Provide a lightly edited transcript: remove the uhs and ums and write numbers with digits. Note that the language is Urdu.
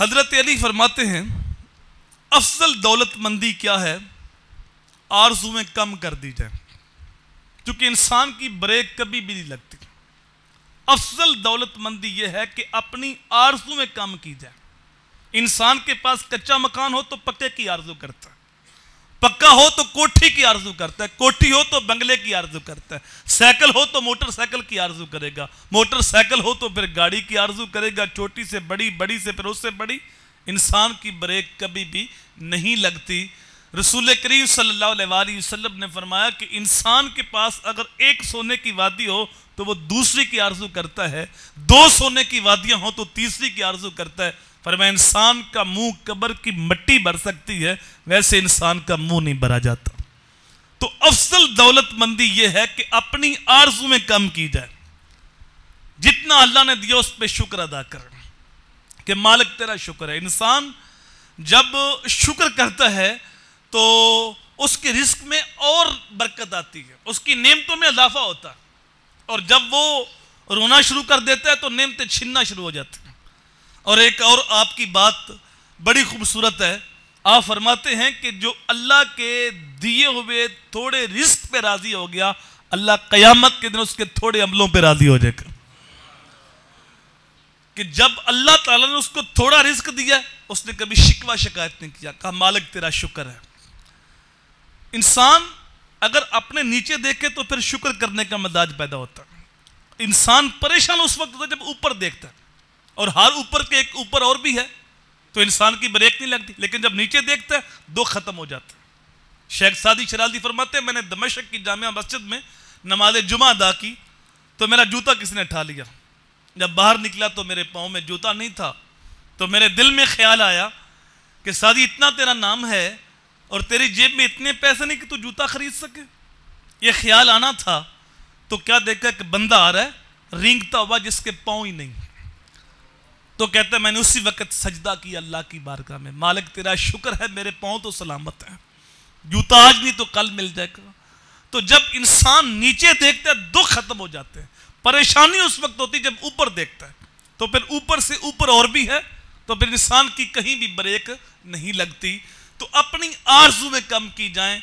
حضرت علی فرماتے ہیں افضل دولت مندی کیا ہے؟ آرزویں کم کر دی جائیں، کیونکہ انسان کی بریک کبھی بھی نہیں لگتی۔ افضل دولت مندی یہ ہے کہ اپنی آرزویں کم کی جائیں۔ انسان کے پاس کچا مکان ہو تو پکے کی آرزو کرتا ہے، پکا ہو تو کوٹھی کی آرزو کرتا ہے، کوٹھی ہو تو بنگلے کی آرزو کرتا ہے، سائیکل ہو تو موٹر سائیکل کی آرزو کرے گا، موٹر سائیکل ہو تو پھر گاڑی کی آرزو کرے گا، چھوٹی سے بڑی، بڑی سے پھر اس سے بڑی۔ انسان کی بریک کبھی بھی نہیں لگتی۔ رسول کریم صلی اللہ علیہ وآلہ وسلم نے فرمایا کہ انسان کے پاس اگر ایک سونے کی وادی ہو تو وہ دوسری کی آرزو کرتا ہے، دو سونے کی وادیاں ہوں تو تیسری کی آرزو کرتا ہے۔ فرمایا انسان کا منہ قبر کی مٹی بھر سکتی ہے، ویسے انسان کا منہ نہیں بھرا جاتا۔ تو افضل دولت مندی یہ ہے کہ اپنی آرزو میں کم کی جائے، جتنا اللہ نے دیا اس پہ شکر ادا کر کہ مالک تیرا شکر ہے۔ انسان جب شکر کرتا ہے تو اس کے رزق میں اور برکت آتی ہے، اس کی نعمتوں میں اضافہ ہوتا ہے، اور جب وہ رونا شروع کر دیتا ہے تو نعمتیں چھننا شروع ہو جاتی ہیں۔ اور ایک اور آپ کی بات بڑی خوبصورت ہے، آپ فرماتے ہیں کہ جو اللہ کے دیے ہوئے تھوڑے رزق پہ راضی ہو گیا، اللہ قیامت کے دن اس کے تھوڑے عملوں پہ راضی ہو جائے گا۔ کہ جب اللہ تعالیٰ نے اس کو تھوڑا رزق دیا اس نے کبھی شکوہ شکایت نہیں کیا، کہا مالک تیرا شکر ہے۔ انسان اگر اپنے نیچے دیکھے تو پھر شکر کرنے کا مزاج پیدا ہوتا ہے۔ انسان پریشان اس وقت ہوتا ہے جب اوپر دیکھتا ہے، اور ہر اوپر کے ایک اوپر اور بھی ہے تو انسان کی بریک نہیں لگتی، لیکن جب نیچے دیکھتا ہے دو ختم ہو جاتا ہے۔ شیخ سعدی شرازی فرماتے ہیں میں نے دمشق کی جامعہ مسجد میں نماز جمعہ ادا کی تو میرا جوتا کس نے اٹھا لیا۔ جب باہر نکلا تو میرے پاؤں میں جوتا نہیں تھا، تو میرے دل میں خیال آیا کہ سعدی اتنا تیرا نام ہے اور تیری جیب میں اتنے پیسے نہیں کہ تو جوتا خرید سکے۔ یہ خیال آنا تھا تو کیا دیکھا کہ بندہ آ رہا ہے رینگتا ہوا جس کے پاؤں ہی نہیں، تو کہتا ہے میں نے اسی وقت سجدہ کیا اللہ کی بارگاہ میں، مالک تیرا شکر ہے میرے پاؤں تو سلامت ہیں، جوتا آج نہیں تو کل مل جائے گا۔ تو جب انسان نیچے دیکھتا ہے دو ختم ہو جاتے ہیں۔ پریشانی اس وقت ہوتی جب اوپر دیکھتا ہے، تو پھر اوپر سے اوپر اور بھی ہے، تو پھر انسان کی کہیں بھی بریک نہیں لگتی۔ تو اپنی آرزو میں کم کی جائیں۔